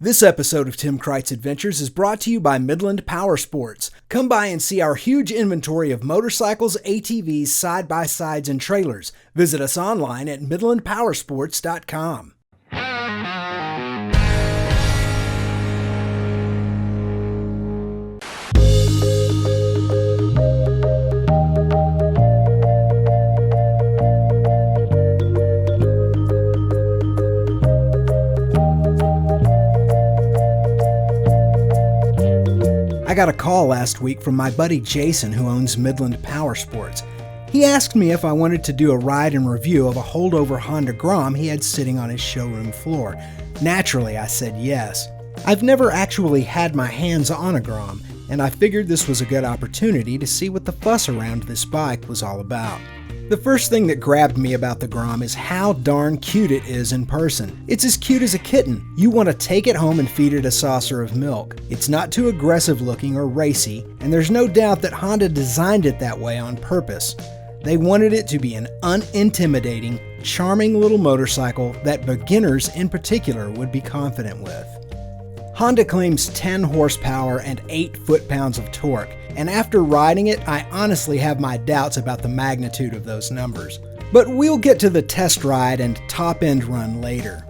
This episode of Tim Kreitz Adventures is brought to you by Midland Power Sports. Come by and see our huge inventory of motorcycles, ATVs, side-by-sides, and trailers. Visit us online at midlandpowersports.com. I got a call last week from my buddy Jason, who owns Midland Power Sports. He asked me if I wanted to do a ride and review of a holdover Honda Grom he had sitting on his showroom floor. Naturally, I said yes. I've never actually had my hands on a Grom, and I figured this was a good opportunity to see what the fuss around this bike was all about. The first thing that grabbed me about the Grom is how darn cute it is in person. It's as cute as a kitten. You want to take it home and feed it a saucer of milk. It's not too aggressive looking or racy, and there's no doubt that Honda designed it that way on purpose. They wanted it to be an unintimidating, charming little motorcycle that beginners in particular would be confident with. Honda claims 10 horsepower and 8 foot-pounds of torque, and after riding it, I honestly have my doubts about the magnitude of those numbers. But we'll get to the test ride and top-end run later.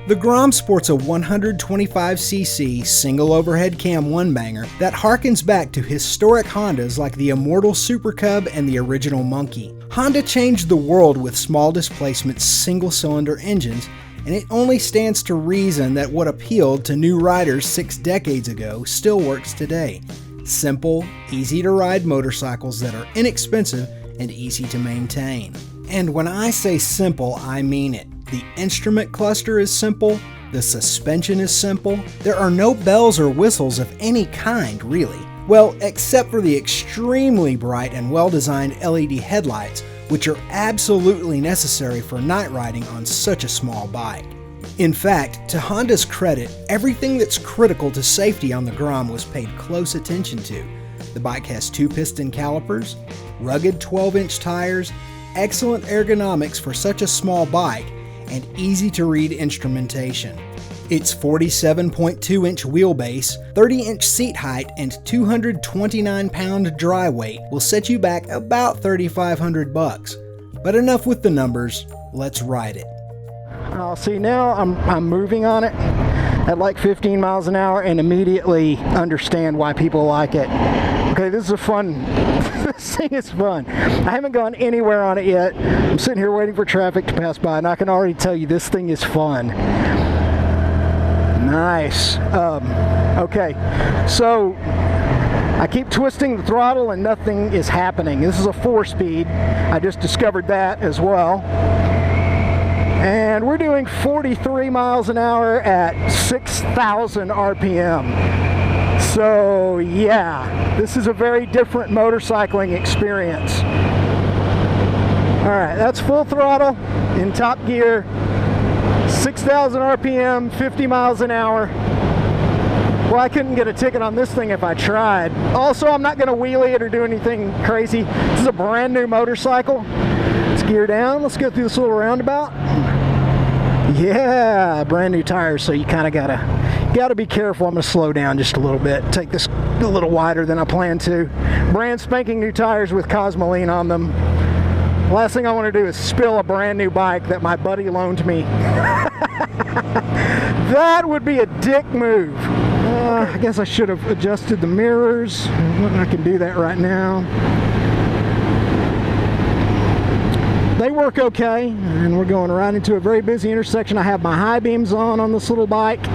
The Grom sports a 125cc single overhead cam one-banger that harkens back to historic Hondas like the immortal Super Cub and the original Monkey. Honda changed the world with small displacement single-cylinder engines, and it only stands to reason that what appealed to new riders 6 decades ago still works today. Simple, easy-to-ride motorcycles that are inexpensive and easy to maintain. And when I say simple, I mean it. The instrument cluster is simple, the suspension is simple, there are no bells or whistles of any kind, really. Well, except for the extremely bright and well-designed LED headlights, which are absolutely necessary for night riding on such a small bike. In fact, to Honda's credit, everything that's critical to safety on the Grom was paid close attention to. The bike has 2-piston calipers, rugged 12-inch tires, excellent ergonomics for such a small bike, and easy-to-read instrumentation. Its 47.2-inch wheelbase, 30-inch seat height, and 229-pound dry weight will set you back about $3,500. But enough with the numbers, let's ride it. See, now I'm moving on it at like 15 miles an hour and immediately understand why people like it. Okay, this is a fun, this thing is fun. I haven't gone anywhere on it yet. I'm sitting here waiting for traffic to pass by, and I can already tell you this thing is fun. Nice. Okay, so I keep twisting the throttle and nothing is happening. This is a 4-speed. I just discovered that as well. And we're doing 43 miles an hour at 6,000 RPM. So yeah, this is a very different motorcycling experience. All right, that's full throttle in top gear, 6,000 RPM, 50 miles an hour. Well, I couldn't get a ticket on this thing if I tried. Also, I'm not going to wheelie it or do anything crazy. This is a brand new motorcycle. Let's gear down. Let's go through this little roundabout. Yeah, brand new tires, so you kind of gotta be careful. I'm gonna slow down just a little bit. Take this a little wider than I planned to. Brand spanking new tires with Cosmoline on them. Last thing I want to do is spill a brand new bike that my buddy loaned me. That would be a dick move. I guess I should have adjusted the mirrors. I can do that right now. They work okay, and we're going right into a very busy intersection. I have my high beams on this little bike,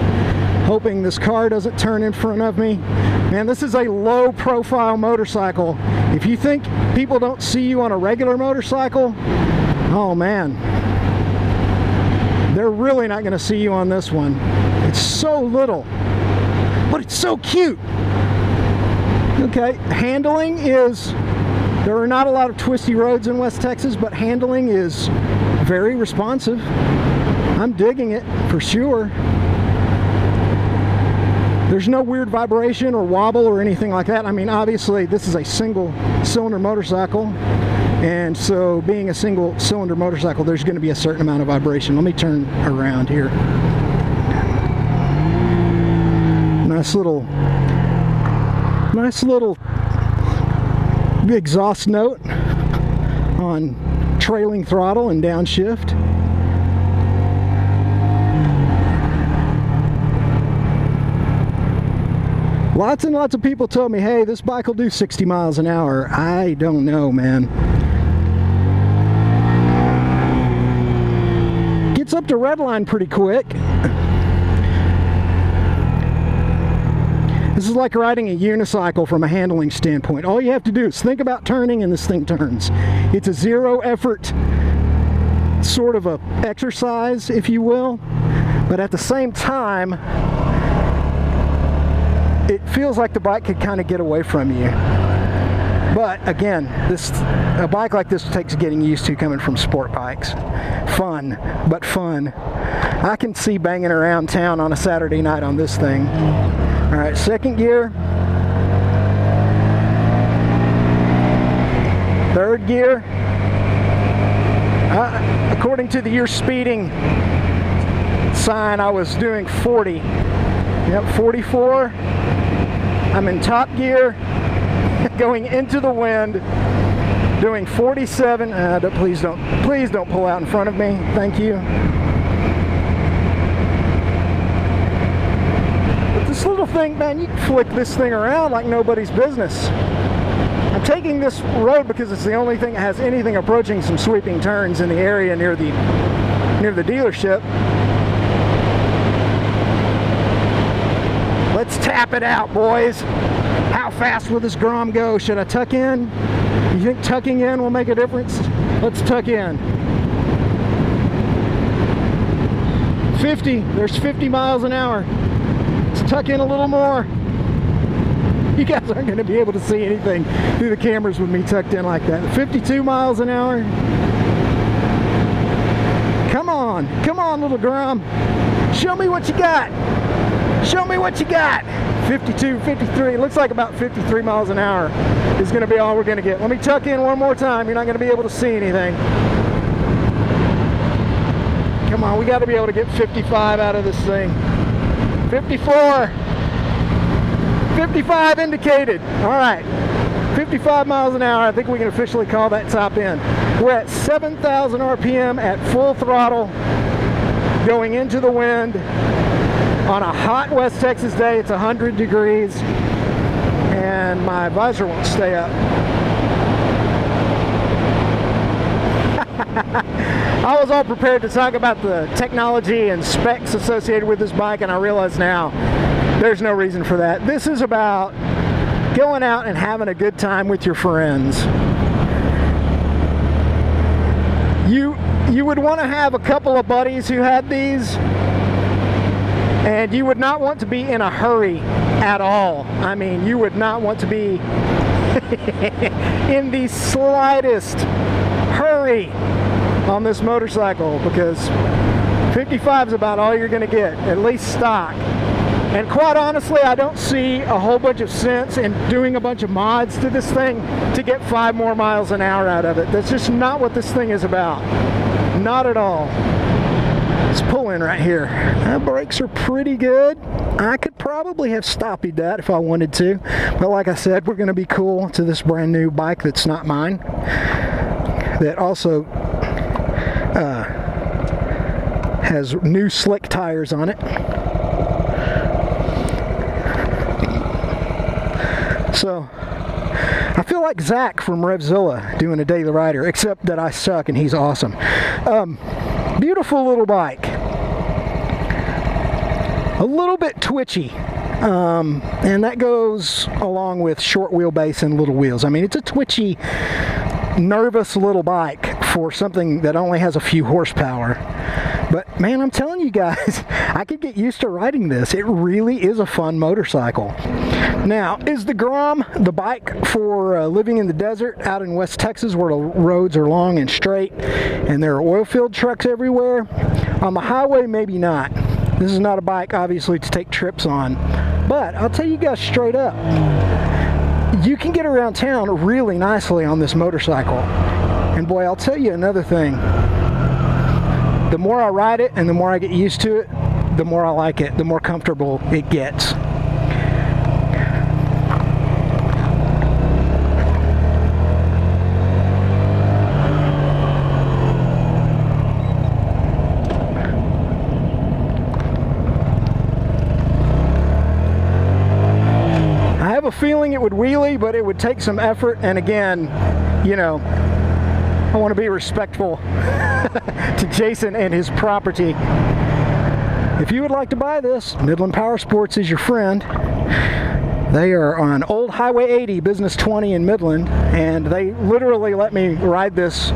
hoping this car doesn't turn in front of me. Man, this is a low profile motorcycle. If you think people don't see you on a regular motorcycle, oh man, they're really not going to see you on this one. It's so little, but it's so cute. Okay, handling is... There are not a lot of twisty roads in West Texas, but handling is very responsive. I'm digging it for sure. There's no weird vibration or wobble or anything like that. I mean, obviously, this is a single-cylinder motorcycle, and so being a single-cylinder motorcycle, there's going to be a certain amount of vibration. Let me turn around here. Nice little exhaust note on trailing throttle and downshift. Lots and lots of people told me, hey, this bike will do 60 miles an hour. I don't know, man. Gets up to redline pretty quick. This is like riding a unicycle from a handling standpoint. All you have to do is think about turning and this thing turns. It's a zero effort sort of a exercise, if you will, but at the same time, it feels like the bike could kind of get away from you. But again, a bike like this takes getting used to coming from sport bikes. Fun, but fun. I can see banging around town on a Saturday night on this thing. All right, second gear. Third gear. According to the year speeding sign, I was doing 40. Yep, 44. I'm in top gear, going into the wind, doing 47. Please don't pull out in front of me. Thank you. But this little thing, man, you can flick this thing around like nobody's business. I'm taking this road because it's the only thing that has anything approaching some sweeping turns in the area near the dealership. Let's tap it out, boys. How fast will this Grom go? Should I tuck in? You think tucking in will make a difference? Let's tuck in. 50. There's 50 miles an hour. Let's tuck in a little more. You guys aren't going to be able to see anything through the cameras with me tucked in like that. 52 miles an hour. Come on, little Grom. Show me what you got. Show me what you got. 52, 53, looks like about 53 miles an hour is going to be all we're going to get. Let me tuck in one more time. You're not going to be able to see anything. Come on, we got to be able to get 55 out of this thing. 54. 55 indicated. All right. 55 miles an hour. I think we can officially call that top end. We're at 7,000 RPM at full throttle, going into the wind. On a hot West Texas day, it's 100 degrees, and my visor won't stay up. I was all prepared to talk about the technology and specs associated with this bike, and I realize now there's no reason for that. This is about going out and having a good time with your friends. You would want to have a couple of buddies who had these, and you would not want to be in a hurry at all. I mean, you would not want to be in the slightest hurry on this motorcycle, because 55 is about all you're going to get, at least stock. And quite honestly, I don't see a whole bunch of sense in doing a bunch of mods to this thing to get 5 more miles an hour out of it. That's just not what this thing is about. Not at all. Let's pull in right here. Brakes are pretty good. I could probably have stoppied that if I wanted to, but like I said, we're going to be cool to this brand new bike that's not mine, that also has new slick tires on it. So I feel like Zach from Revzilla doing a daily rider, except that I suck and he's awesome. Beautiful little bike. A little bit twitchy. And that goes along with short wheelbase and little wheels. I mean, it's a twitchy, nervous little bike for something that only has a few horsepower. But man, I'm telling you guys, I could get used to riding this. It really is a fun motorcycle. Now, is the Grom the bike for living in the desert out in West Texas where the roads are long and straight and there are oil field trucks everywhere? On the highway, maybe not. This is not a bike, obviously, to take trips on. But I'll tell you guys straight up, you can get around town really nicely on this motorcycle. And boy, I'll tell you another thing. The more I ride it and the more I get used to it, the more I like it, the more comfortable it gets. feeling it would wheelie, but it would take some effort. And again, you know, I want to be respectful to Jason and his property. If you would like to buy this, Midland Power Sports is your friend. They are on Old Highway 80, Business 20 in Midland, and they literally let me ride this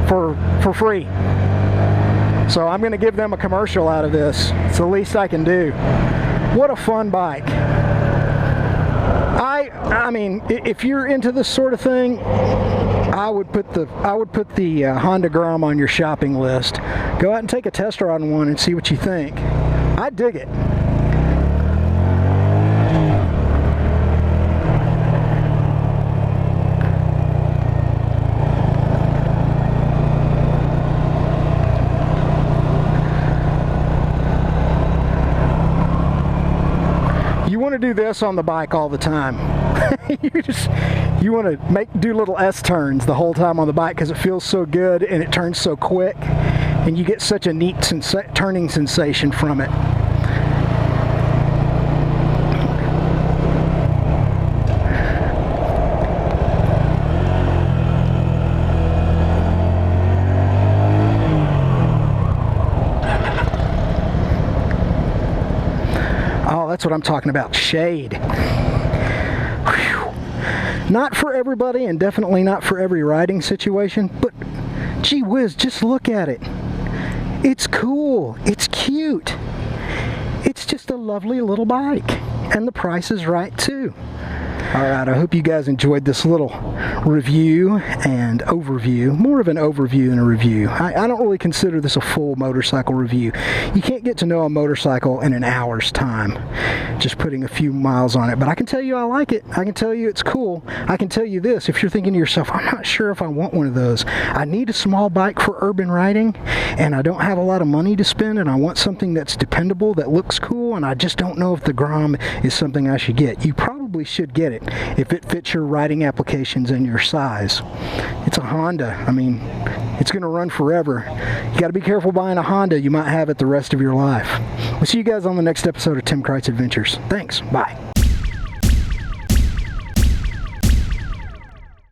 for free. So I'm going to give them a commercial out of this. It's the least I can do. What a fun bike. I mean, if you're into this sort of thing, I would put the Honda Grom on your shopping list. Go out and take a test ride on one and see what you think. I dig it. You want to do this on the bike all the time. you want to do little S turns the whole time on the bike because it feels so good and it turns so quick, and you get such a neat turning sensation from it. Oh, that's what I'm talking about. Shade. Whew. Not for everybody, and definitely not for every riding situation, but gee whiz, just look at it. It's cool. It's cute. It's just a lovely little bike. And the price is right too. Alright, I hope you guys enjoyed this little review and overview. More of an overview than a review. I don't really consider this a full motorcycle review. You can't get to know a motorcycle in an hour's time, just putting a few miles on it. But I can tell you I like it. I can tell you it's cool. I can tell you this, if you're thinking to yourself, I'm not sure if I want one of those. I need a small bike for urban riding, and I don't have a lot of money to spend, and I want something that's dependable, that looks cool, and I just don't know if the Grom is something I should get. You probably should get it if it fits your riding applications and your size. It's a Honda. I mean, it's going to run forever. You got to be careful buying a Honda. You might have it the rest of your life. We'll see you guys on the next episode of Tim Kreitz Adventures. Thanks. Bye.